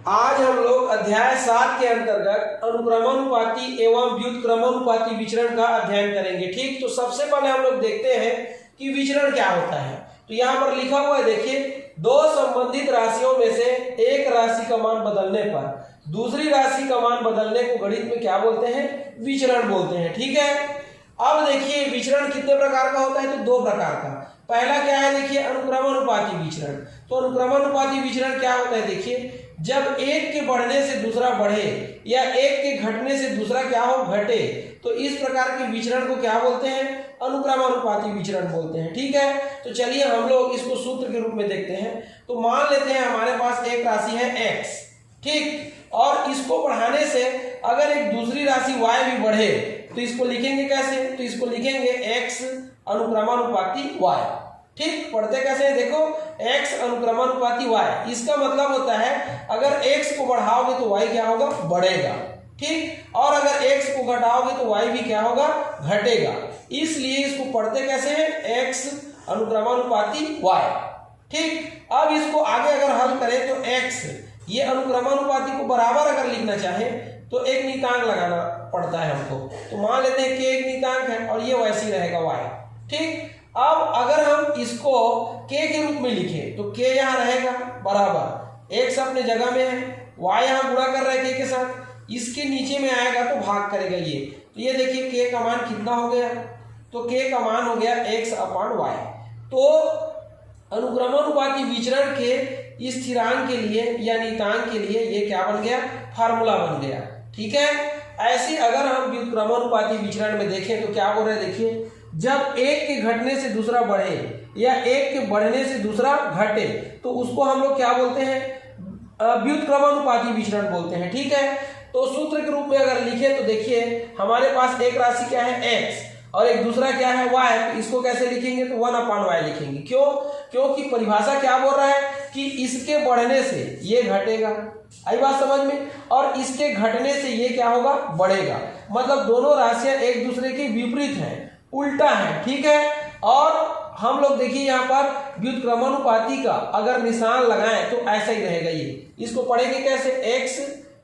आज हम लोग अध्याय 7 के अंतर्गत अनुक्रमानुपाती एवं व्युत्क्रमानुपाती विचरण का अध्ययन करेंगे। ठीक, तो सबसे पहले हम लोग देखते हैं कि विचरण क्या होता है। तो यहाँ पर लिखा हुआ है, देखिए, दो संबंधित राशियों में से एक राशि का मान बदलने पर दूसरी राशि का मान बदलने को गणित में क्या बोलते हैं? विचरण बोलते हैं। ठीक है, अब देखिए विचरण कितने प्रकार का होता है? तो दो प्रकार का। पहला क्या है? देखिए, अनुक्रमानुपाती विचरण। तो अनुक्रमानुपाती विचरण क्या होता है? देखिए, जब एक के बढ़ने से दूसरा बढ़े या एक के घटने से दूसरा क्या हो? घटे, तो इस प्रकार के विचरण को क्या बोलते हैं? अनुक्रमानुपाती विचरण बोलते हैं। ठीक है, तो चलिए हम लोग इसको सूत्र के रूप में देखते हैं। तो मान लेते हैं हमारे पास एक राशि है x, ठीक, और इसको बढ़ाने से अगर एक दूसरी राशि y भी बढ़े तो इसको लिखेंगे कैसे? तो इसको लिखेंगे x अनुक्रमानुपाती y। ठीक, पढ़ते कैसे हैं? देखो, x अनुक्रमानुपाती y, इसका मतलब होता है अगर x को बढ़ाओगे तो y क्या होगा? बढ़ेगा। ठीक, और अगर x को घटाओगे तो y भी क्या होगा? घटेगा। इसलिए इसको पढ़ते कैसे हैं? x अनुक्रमानुपाती y। ठीक, अब इसको आगे अगर हल करें तो x, ये अनुक्रमानुपाती को बराबर अगर लिखना चाहे तो एक नियतांक लगाना पड़ता है हमको। तो मान लेते हैं k एक नियतांक है और ये वैसे ही रहेगा y। ठीक, अब अगर हम इसको k के रूप में लिखें तो k यहाँ रहेगा बराबर, x अपने जगह में है, y यहाँ गुणा कर रहा है k के साथ, इसके नीचे में आएगा तो भाग करेगा ये। तो ये देखिए k का मान कितना हो गया? तो k का मान हो गया x अपान y। तो अनुक्रमानुपाती विचरण के स्थिरांक के लिए या नियतांक के लिए ये क्या बन गया? फार्मूला बन गया। ठीक है, ऐसे अगर हम व्युत्क्रमानुपाती विचरण में देखें तो क्या बोल रहे हैं? देखिए, जब एक के घटने से दूसरा बढ़े या एक के बढ़ने से दूसरा घटे तो उसको हम लोग क्या बोलते हैं? व्युत्क्रमानुपाती विचरण बोलते हैं। ठीक है, तो सूत्र के रूप में अगर लिखे तो देखिए हमारे पास एक राशि क्या है? x और एक दूसरा क्या है? y। तो इसको कैसे लिखेंगे? तो 1 अपान y लिखेंगे। क्यों? क्योंकि परिभाषा क्या बोल रहा है कि इसके बढ़ने से ये घटेगा, आई बात समझ में, और इसके घटने से ये क्या होगा? बढ़ेगा। मतलब दोनों राशियां एक दूसरे के विपरीत हैं, उल्टा है। ठीक है, और हम लोग देखिए यहाँ पर व्युत्क्रमानुपाती का अगर निशान लगाएं तो ऐसा ही रहेगा ये। इसको पढ़ेंगे कैसे? x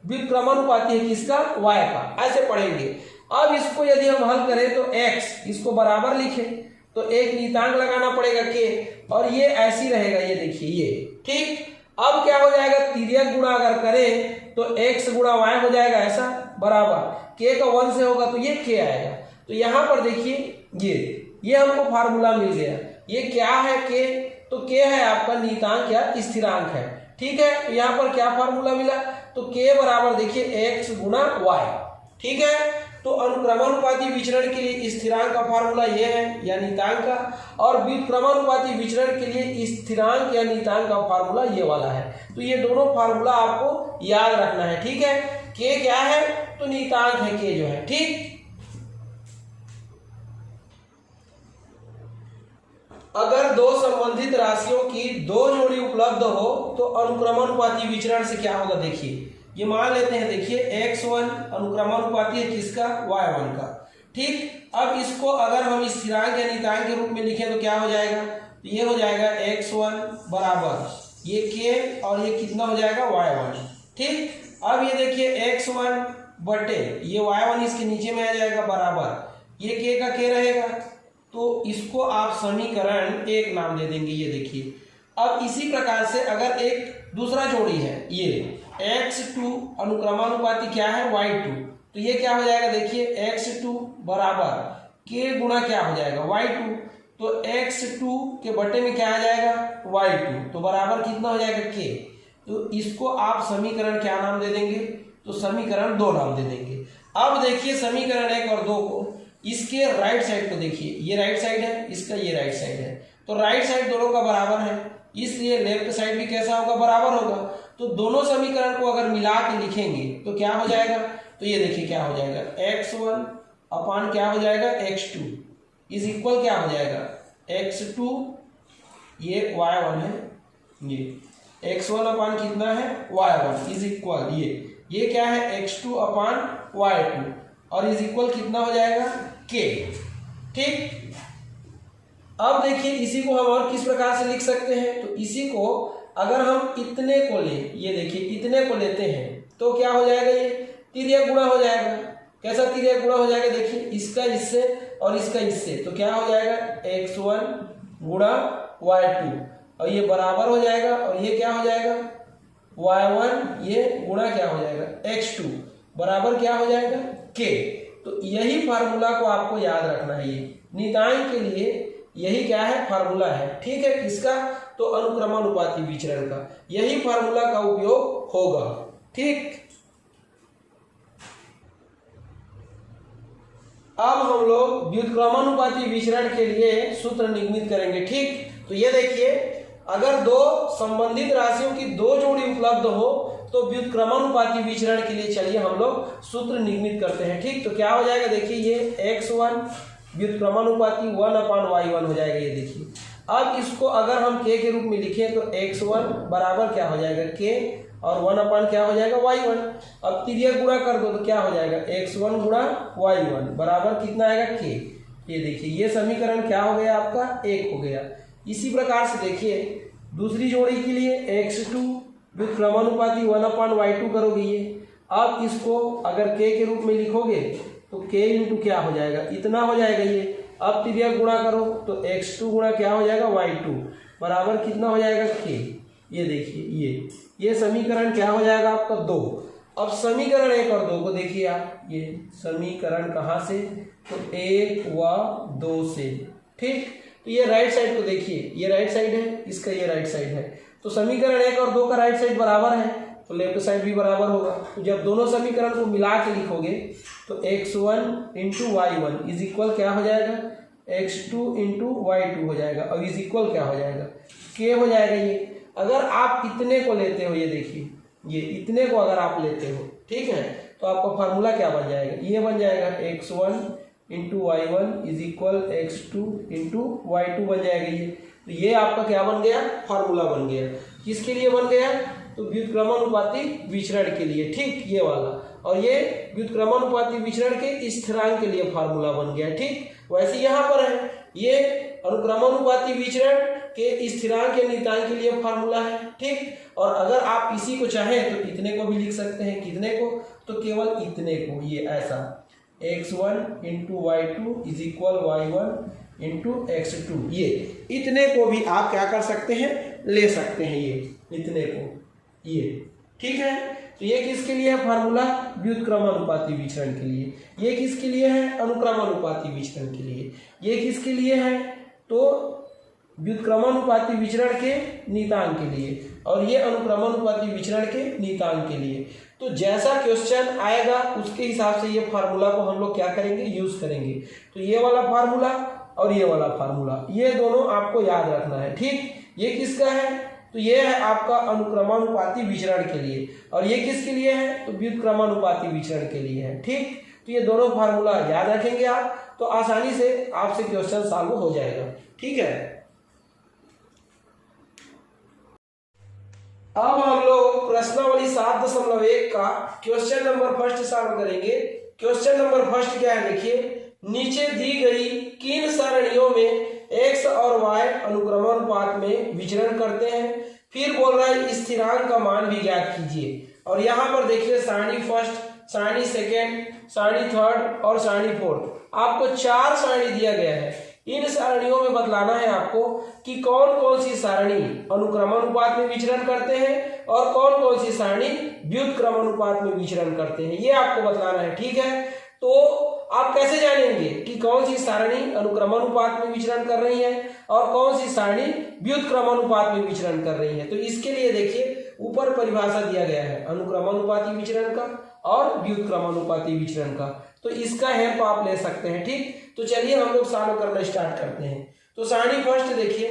व्युत्क्रमानुपाती है किसका? y का, ऐसे पढ़ेंगे। अब इसको यदि हम हल करें तो x, इसको बराबर लिखें तो एक नियतांक लगाना पड़ेगा k, और ये ऐसी रहेगा, ये देखिए ये। ठीक, अब क्या हो जाएगा? तिर्यक गुणा अगर करें तो x गुणा y हो जाएगा ऐसा बराबर, k का 1 से होगा तो ये k आएगा। तो यहाँ पर देखिए ये हमको फार्मूला मिल गया। ये क्या है? k। तो k है आपका नियतांक या स्थिरांक है। ठीक है, तो यहाँ पर क्या फार्मूला मिला? तो k बराबर देखिए x गुणा y। ठीक है, तो अनुक्रमानुपाती विचरण के लिए स्थिरांक का फार्मूला ये है या नियतांक का, और व्युत्क्रमानुपाती विचरण के लिए स्थिरांक या नियतांक का फार्मूला ये वाला है। तो ये दोनों फार्मूला आपको याद रखना है। ठीक है, k क्या है? तो नियतांक है k जो है। ठीक, अगर दो संबंधित राशियों की दो जोड़ी उपलब्ध हो तो अनुक्रमानुपाती विचरण से क्या होगा? देखिए, ये मान लेते हैं, देखिए x1 अनुक्रमानुपाती है किसका? y1 का। ठीक, अब इसको अगर हम स्थिरांक या नियतांक के रूप में लिखें तो क्या हो जाएगा? तो ये हो जाएगा x1 बराबर ये k और ये कितना हो जाएगा? y1। ठीक, अब ये देखिए x1 बटे ये y1 इसके नीचे में आ जाएगा बराबर ये k का k रहेगा। तो इसको आप समीकरण 1 नाम दे देंगे। ये देखिए, अब इसी प्रकार से अगर एक दूसरा जोड़ी है, ये x2 अनुक्रमानुपाती क्या है? y2, तो ये क्या हो जाएगा? देखिए x2 बराबर k गुणा क्या हो जाएगा? y2। तो x2 के बटे में क्या आ जाएगा? y2, तो बराबर कितना हो जाएगा? k। तो इसको आप समीकरण क्या नाम दे देंगे? तो समीकरण 2 नाम दे देंगे। अब देखिए समीकरण 1 और 2 को, इसके राइट साइड को देखिए, ये राइट साइड है, इसका ये राइट साइड है, तो राइट साइड दोनों का बराबर है, इसलिए लेफ्ट साइड भी कैसा होगा? बराबर होगा। तो दोनों समीकरण को अगर मिला के लिखेंगे तो क्या हो जाएगा? तो ये देखिए क्या हो जाएगा? x1 अपान क्या हो जाएगा? x2 इज इक्वल क्या हो जाएगा? x2, ये y1 है, ये x1 अपान कितना है? y1 इज इक्वल ये क्या है? x2 अपान y2 और इज इक्वल कितना हो जाएगा? k। ठीक, अब देखिए इसी को हम और किस प्रकार से लिख सकते हैं? तो इसी को अगर हम इतने को लें, ये देखिए इतने को लेते हैं तो क्या हो जाएगा, ये तिर्यक गुणा हो जाएगा। कैसा तिर्यक गुणा हो जाएगा, देखिए इसका इससे और इसका इससे, तो क्या हो जाएगा x1 गुणा y2 और ये बराबर हो जाएगा और ये क्या हो जाएगा y1, ये गुणा क्या हो जाएगा x2 बराबर क्या हो जाएगा k। तो यही फार्मूला को आपको याद रखना है, ये नियतांक के लिए यही क्या है फार्मूला है, ठीक है। किसका, तो अनुक्रमानुपाती विचरण का यही फार्मूला का उपयोग होगा, ठीक। अब हम लोग व्युत्क्रमानुपाती विचरण के लिए सूत्र निगमित करेंगे, ठीक। तो ये देखिए अगर दो संबंधित राशियों की दो जोड़ी उपलब्ध हो तो व्युत्क्रमानुपाती विचरण के लिए चलिए हम लोग सूत्र निगमित करते हैं, ठीक। तो क्या हो जाएगा, देखिए ये x1 व्युत्क्रमानुपाती 1/y1 हो जाएगा, ये देखिए। अब इसको अगर हम k के रूप में लिखें तो x1 बराबर क्या हो जाएगा k और 1 क्या हो जाएगा y1। अब तिर्यक गुणा कर दो तो क्या हो जाएगा x1 गुणा y1 बराबर कितना आएगा k। ये देखिए ये समीकरण क्या हो गया आपका 1 हो गया। इसी प्रकार से देखिए दूसरी जोड़ी के लिए x2 व्युत्क्रमानुपाती 1/y2 करोगे ये। अब इसको अगर k के रूप में लिखोगे तो k इंटू क्या हो जाएगा, इतना हो जाएगा ये। अब तिर्यक गुणा करो तो x2 गुणा क्या हो जाएगा y2 बराबर कितना हो जाएगा k। ये देखिए ये समीकरण क्या हो जाएगा आपका 2। अब समीकरण 1 और 2 को देखिए आप, ये समीकरण कहाँ से, तो 1 व 2 से, ठीक। तो ये राइट साइड को देखिए, ये राइट साइड है, इसका ये राइट साइड है, तो समीकरण 1 और 2 का राइट साइड बराबर है तो लेफ्ट साइड भी बराबर होगा। तो जब दोनों समीकरण को मिला के लिखोगे तो x1 into y1 is equal क्या हो जाएगा x2 इंटू y2 हो जाएगा और इज इक्वल क्या हो जाएगा k हो जाएगा। ये अगर आप इतने को लेते हो, ये देखिए ये इतने को अगर आप लेते हो, ठीक है, तो आपका फार्मूला क्या बन जाएगा, ये बन जाएगा x1 into y1 is equal x2 into y2 बन जाएगा ये। तो ये आपका क्या बन गया, फार्मूला बन गया। किसके लिए बन गया, तो व्युत्क्रमानुपाती विचरण के लिए, ठीक, ये वाला। और ये व्युत्क्रमानुपाती विचरण के स्थिरांक के लिए फार्मूला बन गया, ठीक। वैसे यहाँ पर है ये अनुक्रमानुपाती विचरण के स्थिरांक के नियतांक के लिए फार्मूला है, ठीक। और अगर आप इसी को चाहें तो इतने को भी लिख सकते हैं, कितने को, तो केवल इतने को, ये ऐसा x1 into y2 is equal y1 into x2, ये इतने को भी आप क्या कर सकते हैं, ले सकते हैं, ये इतने को, ये, ठीक है। तो ये किसके लिए है फार्मूला, व्युत्क्रमानुपाती विचरण के लिए। ये किसके लिए है, अनुक्रमानुपाती विचरण के लिए। ये किसके लिए है, तो व्युत्क्रमानुपाती विचरण के नियतांक के लिए, और ये अनुक्रमानुपाती विचरण के नियतांक के लिए। तो जैसा क्वेश्चन आएगा उसके हिसाब से ये फार्मूला को हम लोग क्या करेंगे, यूज करेंगे। तो ये वाला फार्मूला और ये वाला फार्मूला, ये दोनों आपको याद रखना है, ठीक। ये किसका है, तो ये है आपका अनुक्रमानुपाती विचरण के लिए, और ये किसके लिए है, तो व्युत्क्रमानुपाती विचरण के लिए है, ठीक। तो ये दोनों फार्मूला याद रखेंगे आप तो आसानी से आपसे क्वेश्चन सॉल्व हो जाएगा, ठीक है। अब हम लोग प्रश्नावली 7.1 का क्वेश्चन नंबर फर्स्ट सॉल्व करेंगे। क्वेश्चन नंबर फर्स्ट क्या है, देखिए नीचे दी गई किन सारणियों में x और y अनुक्रमानुपात में विचरण करते हैं। फिर बोल रहा है स्थिरांक का मान भी ज्ञात कीजिए। और यहाँ पर देखिए सारणी फर्स्ट, सारणी सेकेंड, सारणी थर्ड और सारणी फोर्थ, आपको 4 सारणी दिया गया है। इन सारणियों में बतलाना है आपको कि कौन कौन सी सारणी अनुक्रमानुपात में विचरण करते हैं और कौन कौन सी सारणी व्युत्क्रमानुपात में विचरण करते हैं, ये आपको बतलाना है, ठीक है। तो आप कैसे जानेंगे कि कौन सी सारणी अनुक्रमानुपात में विचरण कर रही है और कौन सी सारणी व्युत्क्रमानुपात में विचरण कर रही है। तो इसके लिए देखिए ऊपर परिभाषा दिया गया है अनुक्रमानुपाती विचरण का और व्युत्क्रमानुपाती विचरण का, तो इसका हेल्प आप ले सकते हैं, ठीक। तो चलिए हम लोग सॉल्व करना स्टार्ट करते हैं। तो सारणी फर्स्ट देखिए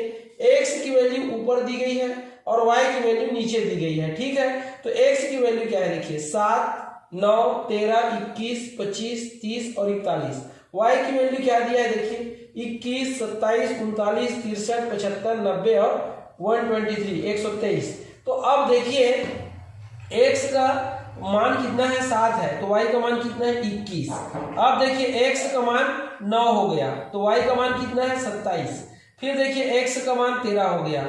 x की वैल्यू ऊपर दी गई है और y की वैल्यू नीचे दी गई है, ठीक है। तो x की वैल्यू क्या है, देखिए 7, 9, 13, 21, 25, 30 और 41। y की वैल्यू क्या दिया है, देखिए 21, 27, 39, 63, 75, 90 और 123, 123। तो अब देखिए x का मान कितना है, 7 है, तो y का मान कितना है, 21। अब देखिए x का मान 9 हो गया तो y का मान कितना है, 27। फिर देखिए x का मान 13 हो गया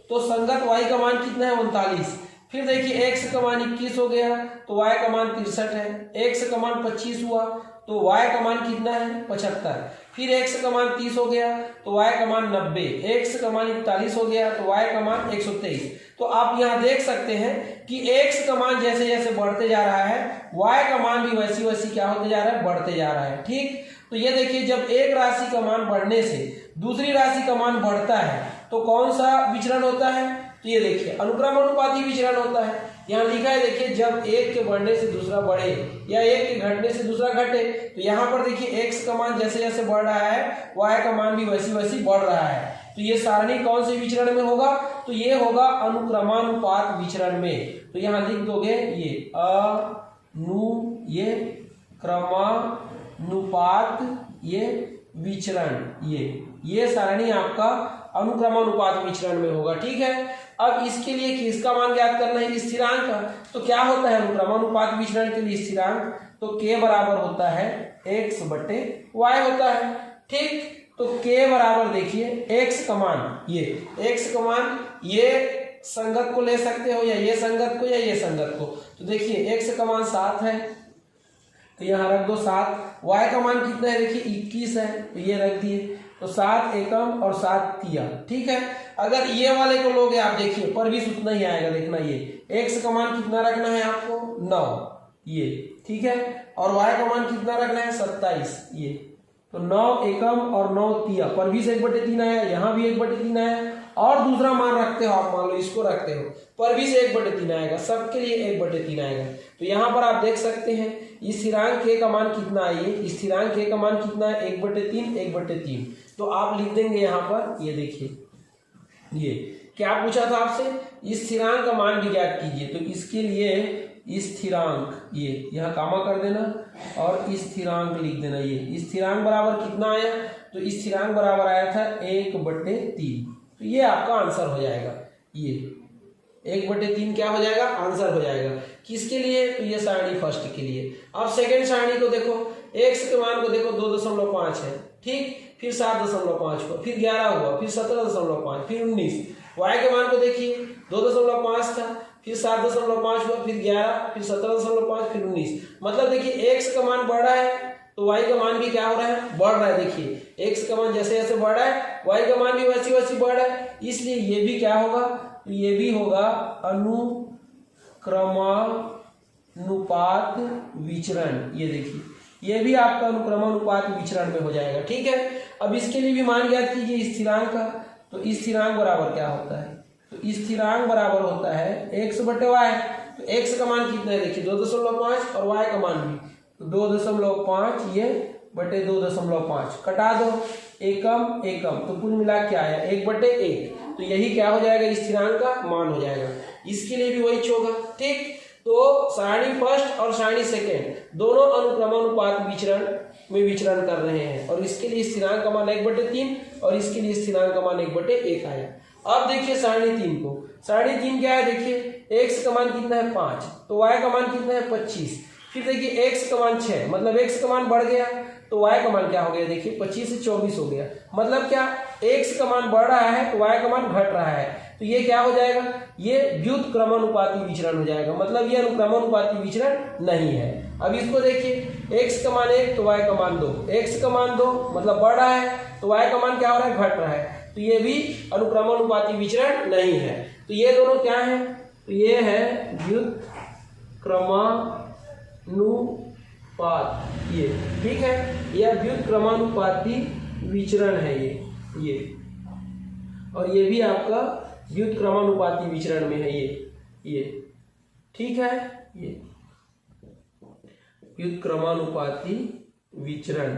तो संगत y का मान कितना है 39। फिर देखिए x का मान 21 हो गया तो y का मान 63 है। x का मान 25 हुआ तो y का मान कितना है 75। फिर x का मान 30 हो गया तो y का मान 90। x का मान 41 हो गया तो y का मान 123। तो आप यहाँ देख सकते हैं कि x का मान जैसे जैसे बढ़ते जा रहा है y का मान भी वैसी वैसी क्या होते जा रहा है, बढ़ते जा रहा है। ठीक, तो ये देखिए जब एक राशि का मान बढ़ने से दूसरी राशि का मान बढ़ता है तो कौन सा विचरण होता है, तो ये देखिए अनुक्रमानुपाती विचरण होता है। यहाँ लिखा है देखिए जब एक के बढ़ने से दूसरा बढ़े या एक के घटने से दूसरा घटे, तो यहाँ पर देखिए x का मान जैसे जैसे बढ़ रहा है y का मान भी वैसी वैसी बढ़ रहा है। तो ये सारणी कौन से विचरण में होगा, तो ये होगा अनुक्रमानुपात विचरण में। तो यहाँ लिख दोगे ये ये क्रमानुपात ये विचरण, ये सारणी आपका अनुक्रमानुपात विचरण में होगा। ठीक है, अब इसके लिए किसका मान ज्ञात करना है, स्थिरांक का। तो क्या होता है अनुक्रमानुपात विचरण के लिए स्थिरांक, तो k बराबर होता है x बटे y होता है। ठीक, तो k बराबर देखिए x का मान, ये x का मान ये संगत को ले सकते हो या ये संगत को या ये संगत को। तो देखिए x का मान 7 है तो यहाँ रख दो 7। y का मान कितना है देखिए 21 है तो ये रख दिए। तो 7 एकम और 7 तिया। ठीक है, अगर ये वाले को लोगे आप देखिए पर भी उतना ही आएगा। देखना ये x का मान कितना रखना है आपको 9 ये। ठीक है, और y का मान कितना रखना है 27 ये। तो 9 एकम और 9 तिया, पर भी 1/3 आया, यहाँ भी 1/3 आया। और दूसरा मान रखते हो आप, मान लो इसको रखते हो, पर भी से 1/3 आएगा, सबके लिए 1/3 आएगा। तो यहाँ पर आप देख सकते हैं स्थिरांक k का मान कितना है, ये स्थिरांक k का मान कितना है 1/3 1/3। तो आप लिख देंगे यहाँ पर, ये देखिए ये क्या पूछा था आपसे, स्थिरांक का मान भी ज्ञात कीजिए। तो इसके लिए स्थिरांक ये यहाँ कामा कर देना और स्थिरांक लिख देना। ये स्थिरांक बराबर कितना आया, तो स्थिरांक बराबर आया था 1/3। तो ये आपका आंसर हो जाएगा, ये 1/3 क्या हो जाएगा, आंसर हो जाएगा। किसके लिए, तो ये सारणी फर्स्ट के लिए। अब सेकेंड सारणी को देखो, x के मान को देखो 2.5 है। ठीक, फिर 7.5 हुआ, फिर 11 हुआ, फिर 17.5, फिर 19। y के मान को देखिए 2.5 था, फिर 7.5 हुआ, फिर 11, फिर 17.5, फिर 19। मतलब देखिए x का मान बढ़ रहा है तो y का मान भी क्या हो रहा है, बढ़ रहा है। देखिए x का मान जैसे जैसे बढ़ रहा है y का मान भी वैसी वैसी बढ़ रहा है, इसलिए ये भी क्या होगा, ये भी होगा अनुक्रमानुपात विचरण। ये देखिए ये भी आपका अनुक्रमानुपात विचरण में हो जाएगा। ठीक है, अब इसके लिए भी मान ज्ञात कीजिए स्थिरांक का। तो स्थिरांक बराबर क्या होता है, तो स्थिरांक बराबर होता है x बटे y। तो x का मान कितना है देखिए 2.5 और y का मान भी 2.5 ये बटे 2.5, कटा दो एकम एकम, तो कुल मिला क्या आया 1/1। तो यही क्या हो जाएगा, स्थिरांक का मान हो जाएगा। इसके लिए भी वही होगा। ठीक, तो सारणी फर्स्ट और सारणी सेकेंड दोनों अनुक्रमानुपात विचरण में विचरण कर रहे हैं, और इसके लिए स्थिरांक का मान 1/3 और इसके लिए स्थिरांक का मान 1/1 आया। अब देखिए सारणी 3 को, सारणी 3 क्या है देखिए x का मान कितना है 5, तो y का मान कितना है 25। फिर देखिए x का मान 6, मतलब x का मान बढ़ गया तो y का मान क्या हो गया देखिए 25 से 24 हो गया। मतलब क्या, x का मान बढ़ रहा है तो y का मान घट रहा है। तो ये क्या हो जाएगा, ये व्युत्क्रमानुपाती विचरण हो जाएगा, मतलब ये अनुक्रमानुपाती विचरण नहीं है। अब इसको देखिए x का मान 1 तो y का मान 2, x का मान 2 मतलब बढ़ रहा है तो y का मान क्या हो रहा है, घट रहा है। तो ये भी अनुक्रमानुपाती विचरण नहीं है। तो ये दोनों क्या है, तो ये है व्युत्क्रमानुपात, ये ठीक है, यह व्युत्क्रमानुपाती विचरण है ये, और ये भी आपका व्युत्क्रमानुपाती विचरण में है ये ठीक है, ये व्युत्क्रमानुपाती विचरण,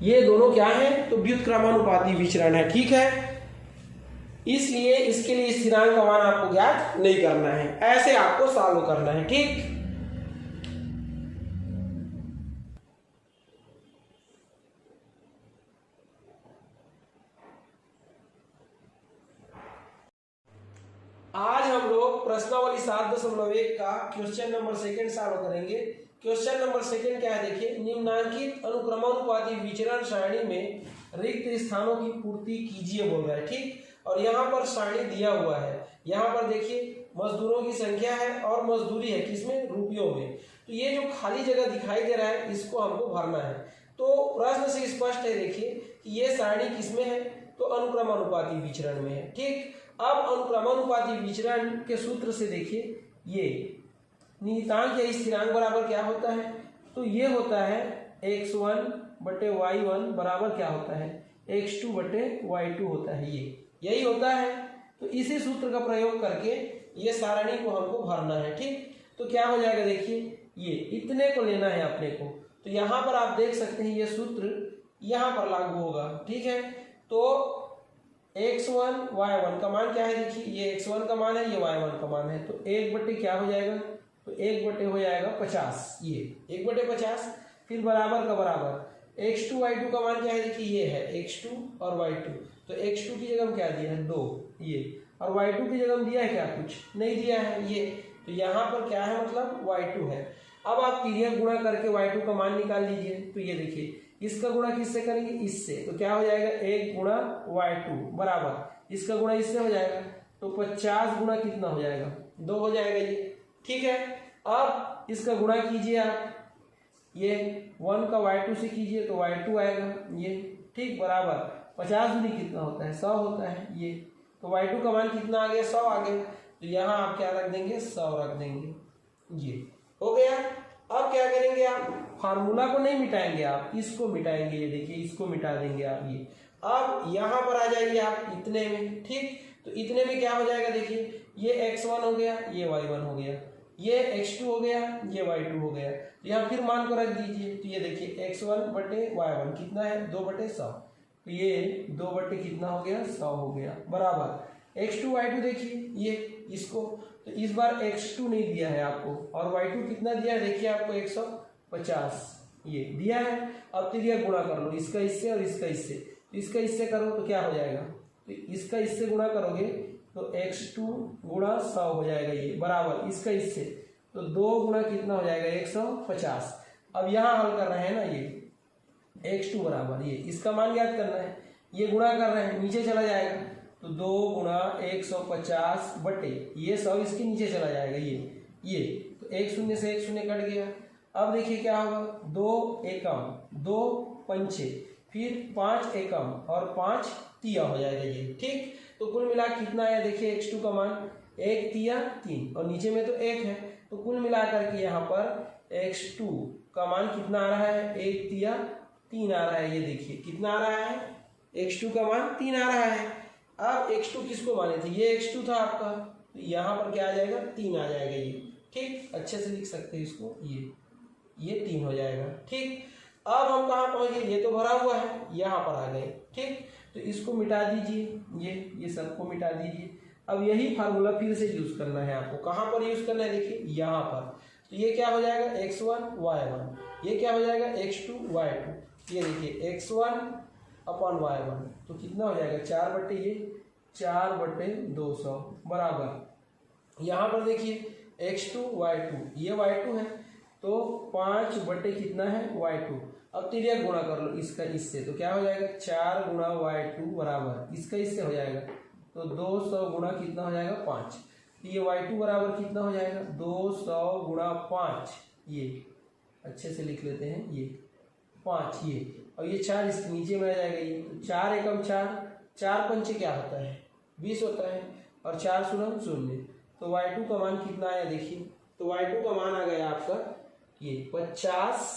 ये दोनों क्या है, तो व्युत्क्रमानुपाती विचरण है। ठीक है, इसलिए इसके लिए स्थिरांक का मान आपको ज्ञात नहीं करना है, ऐसे आपको सॉल्व करना है। ठीक, आज हम लोग प्रश्नावली 7.1 का क्वेश्चन नंबर सेकंड सॉल्व करेंगे। क्वेश्चन नंबर सेकंड क्या है देखिए, निम्नांकित अनुक्रमानुपाती विचरण सारणी में रिक्त स्थानों की पूर्ति कीजिए बोल रहा है। ठीक, और यहाँ पर सारणी दिया हुआ है। यहाँ पर देखिए मजदूरों की संख्या है और मजदूरी है किसमें, रुपयों में। तो ये जो खाली जगह दिखाई दे रहा है इसको हमको भरना है। तो प्रश्न से स्पष्ट है देखिए कि ये सारणी किसमें है, तो अनुक्रमानुपाती विचरण में है। ठीक, अब अनुक्रमानुपाती विचरण के सूत्र से देखिए ये नियतांक या स्थिरांक बराबर क्या होता है, तो ये होता है x1 बटे y1 बराबर क्या होता है, x2 बटे y2 होता है। ये यही होता है। तो इसी सूत्र का प्रयोग करके ये सारणी को हमको भरना है। ठीक, तो क्या हो जाएगा देखिए, ये इतने को लेना है अपने को। तो यहाँ पर आप देख सकते हैं ये सूत्र यहाँ पर लागू होगा। ठीक है, तो x1 y1 का मान क्या है, देखिए ये x1 का मान है, ये y1 का मान है। तो 1 बटे क्या हो जाएगा, तो 1 बटे हो जाएगा 50, ये 1 बटे 50। फिर बराबर का बराबर x2 y2 का मान क्या है, देखिए ये है x2 और y2। तो x2 की जगह क्या दिया है 2, ये, और y2 की जगह दिया है क्या, कुछ नहीं दिया है ये। तो यहाँ पर क्या है, मतलब y2 है। अब आप क्रिया गुणा करके y2 का मान निकाल लीजिए। तो ये देखिए इसका गुणा किससे करेंगे, इससे। तो क्या हो जाएगा 1 गुणा y2 बराबर इसका गुणा इससे हो जाएगा। तो 50 गुणा कितना हो जाएगा, 2 हो जाएगा ये। ठीक है, अब इसका गुणा कीजिए आप, ये 1 का y2 से कीजिए तो y2 आएगा ये। ठीक, बराबर 50 दूनी कितना होता है, 100 होता है ये। तो y2 का मान कितना आ गया, 100 आ गया। तो यहाँ आप क्या रख देंगे, 100 रख देंगे। ये हो गया। अब क्या करेंगे आप, फार्मूला को नहीं मिटाएंगे, आप इसको मिटाएंगे। ये देखिए इसको मिटा देंगे आप ये। अब यहाँ पर आ जाइए आप इतने में। ठीक, तो इतने में क्या हो जाएगा, देखिए ये x1 हो गया, ये y1 हो गया, ये x2 हो गया, ये y2 हो गया। तो यहाँ फिर मान को रख दीजिए। तो ये देखिए x1 बटे y1 कितना है, 2 बटे 100। तो ये 2 बटे कितना हो गया, 100 हो गया, बराबर x2 y2 देखिए ये इसको। तो इस बार x2 नहीं दिया है आपको, और y2 कितना दिया है, देखिए आपको 150 ये दिया है। अब क्रिया गुणा कर लो, इसका इससे और इसका इससे। तो इसका इससे करो तो क्या हो जाएगा, तो इसका इससे गुणा करोगे तो x2 गुणा 100 हो जाएगा ये, बराबर इसका इससे। तो 2 गुणा कितना हो जाएगा, 150। अब यहाँ हल कर रहे हैं ना, ये x2 बराबर ये, इसका मान ज्ञात करना है। ये गुणा कर रहे हैं, नीचे चला जाएगा। तो 2 गुणा 150 बटे ये 100 इसके नीचे चला जाएगा ये। तो 1 शून्य से 1 शून्य कट गया। अब देखिए क्या होगा, 2 एकम 2 पंचे, फिर 5 एकम और 5 तिया हो जाएगा ये। ठीक, तो कुल मिला कितना आया, देखिए x2 का मान 1 तिया 3, और नीचे में तो 1 है। तो कुल मिलाकर के यहाँ पर x2 का मान कितना आ रहा है, 1 तिया 3 आ रहा है। ये देखिए कितना आ रहा है, x2 का मान 3 आ रहा है। अब x2 किसको माने थे, ये x2 था आपका। तो यहाँ पर क्या आ जाएगा, 3 आ जाएगा ये। ठीक, अच्छे से लिख सकते हैं इसको, ये 3 हो जाएगा। ठीक, अब हम कहाँ पहुंच गए, ये तो भरा हुआ है, यहाँ पर आ गए। ठीक, तो इसको मिटा दीजिए, ये सबको मिटा दीजिए। अब यही फार्मूला फिर से यूज करना है आपको। कहाँ पर यूज करना है, देखिए यहाँ पर। तो ये क्या हो जाएगा, x1 y1, ये क्या हो जाएगा x2 y2। ये देखिए x1 अपॉन y1, तो कितना हो जाएगा 4 बटे ये 4 बटे 200 बराबर। यहाँ पर देखिए x2 y2, ये y2 है, तो 5 बटे कितना है y2। अब तिरिया गुणा कर लो इसका इससे। तो क्या हो जाएगा, 4 गुणा y2 बराबर इसका इससे हो जाएगा। तो 200 गुणा कितना हो जाएगा 5। तो ये y2 बराबर कितना हो जाएगा, 200 गुणा 5। ये अच्छे से लिख लेते हैं, ये 5 ये, और ये 4 इसके नीचे में आ जाएगा ये। तो 4 एकम 4, 4 पंचे क्या होता है 20 होता है, और 4 शून्य 0। तो y2 का मान कितना आया, देखिए। तो y2 का मान आ गया आपका ये 50।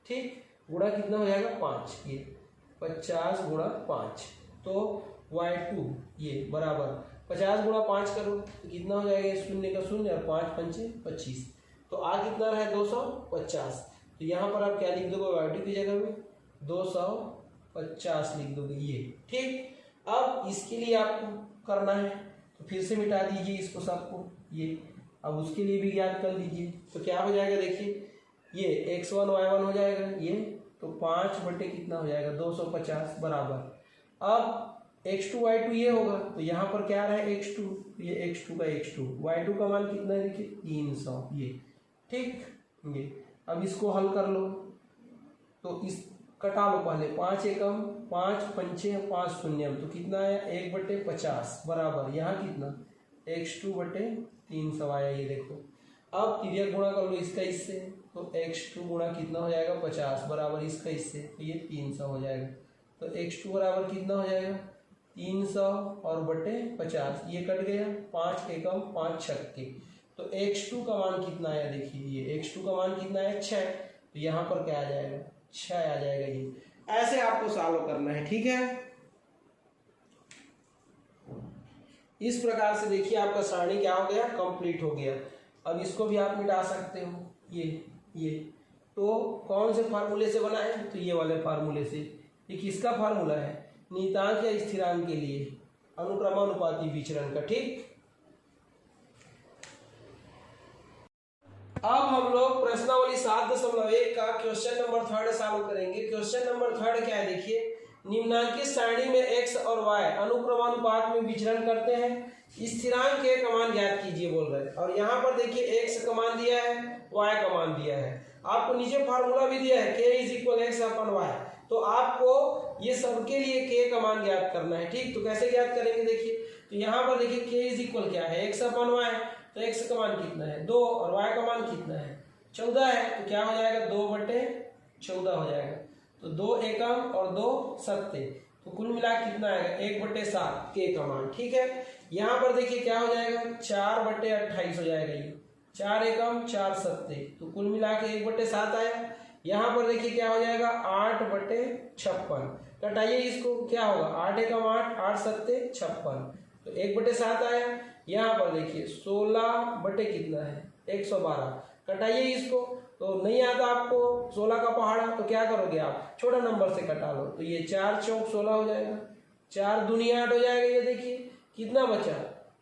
ठीक, गुणा कितना हो जाएगा 5, ये 50 गुणा 5। तो y2 ये बराबर 50 गुणा 5 करो तो कितना हो जाएगा, शून्य का शून्य और 5 पंचे 25। तो आ कितना रहा है 250। तो यहाँ पर आप क्या लिख दोगे, y2 की जगह में 250 लिख दोगे ये। ठीक, अब इसके लिए आपको करना है, तो फिर से मिटा दीजिए इसको सबको ये। अब उसके लिए भी ज्ञात कर लीजिए। तो क्या हो जाएगा, देखिए ये x1 y1 हो जाएगा ये। तो 5 बटे कितना हो जाएगा 250 बराबर। अब x2 y2 ये होगा, तो यहाँ पर क्या रहा है x2, ये x2 का x2, y2 का मान कितना है, देखिए 300 ये। ठीक, ये अब इसको हल कर लो। तो इस कटा लो पहले, 5 एकम 5 पंचे 5 शून्यम, तो कितना आया 1/50 बराबर यहाँ कितना x2/300 आया। ये देखो अब तिर्यक गुणा कर लो इसका इससे, तो x2 गुणा कितना हो जाएगा 50 बराबर इसका इससे, तो ये 300 हो जाएगा। तो x2 बराबर कितना हो जाएगा 300 और बटे 50, ये कट गया 5 एकम 5 छक्के, तो x2 का मान कितना आया देखिए, ये x2 का मान कितना है 6, तो यहाँ पर क्या आ जाएगा 6 आ जाएगा। ये ऐसे आपको सॉल्व करना है, ठीक है। इस प्रकार से देखिए आपका सारणी क्या हो गया कंप्लीट हो गया। अब इसको भी आप मिटा सकते हो, ये तो कौन से फार्मूले से बना है, तो ये वाले फार्मूले से। ये किसका फार्मूला है, नियतांक या स्थिरांक के लिए अनुक्रमानुपाती विचरण का, ठीक। अब हम लोग प्रश्नावली 7.1 का क्वेश्चन नंबर 3 सॉल्व करेंगे। क्वेश्चन नंबर 3 क्या है देखिए, निम्नांकित सारणी में x और y अनुक्रमानुपात में विचरण करते हैं, स्थिरांक के का मान ज्ञात कीजिए बोल रहे हैं। और यहाँ पर देखिए x का मान दिया है, y का मान दिया है, आपको नीचे फार्मूला भी दिया है k = x/y, तो आपको ये सबके लिए k का मान ज्ञात करना है, ठीक। तो कैसे ज्ञात करेंगे देखिए, तो यहाँ पर देखिए k = क्या है x/y, तो x का मान कितना है 2 और y का मान कितना है 14 है, तो क्या हो जाएगा 2/14 हो जाएगा। तो 2 एकम और 2 सत्ते, तो कुल मिला कितना आएगा 1/7 k का मान, ठीक है। यहाँ पर देखिए क्या हो जाएगा 4/28 हो जाएगा, ये 4 एकम 4 सत्ते, तो कुल मिला के 1/7 आया। यहाँ पर देखिए क्या हो जाएगा 8/56, कटाइए इसको, क्या होगा 8 एकम 8 8 सत्ते 56, तो 1/7 आया। यहाँ पर देखिए 16 कितना है 112, कटाइए इसको, तो नहीं आता आपको 16 का पहाड़ा, तो क्या करोगे आप छोटा नंबर से कटा लो, तो ये 4 चौक 16 हो जाएगा, 4 दूनी 8 हो जाएगा। ये देखिए कितना बचा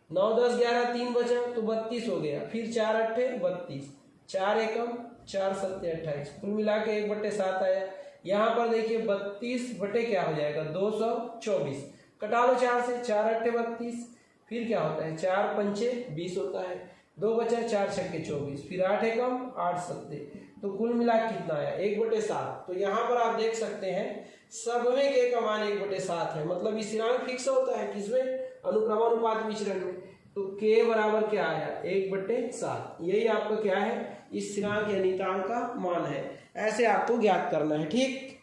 9 10 11 3 बचा, तो 32 हो गया, फिर 4 8 32, 4 एकम 4 सत्ते 28, कुल मिला के 1/7 आया। यहाँ पर देखिए 32 बटे क्या हो जाएगा 224, कटा लो 4 से, 4 8 32, फिर क्या होता है 4 पंचे 20 होता है, 2 बचा 4 छक्के 24, फिर 8 एकम 8 सत्ते, तो कुल मिला कितना आया 1/7। तो यहाँ पर आप देख सकते हैं सब में k का मान 1/7 है, मतलब स्थिरांक फिक्स होता है किसमें अनुक्रमानुपात विचरण में, तो k बराबर क्या आया 1/7, यही आपका क्या है स्थिरांक या नियतांक का मान है। ऐसे आपको ज्ञात करना है, ठीक।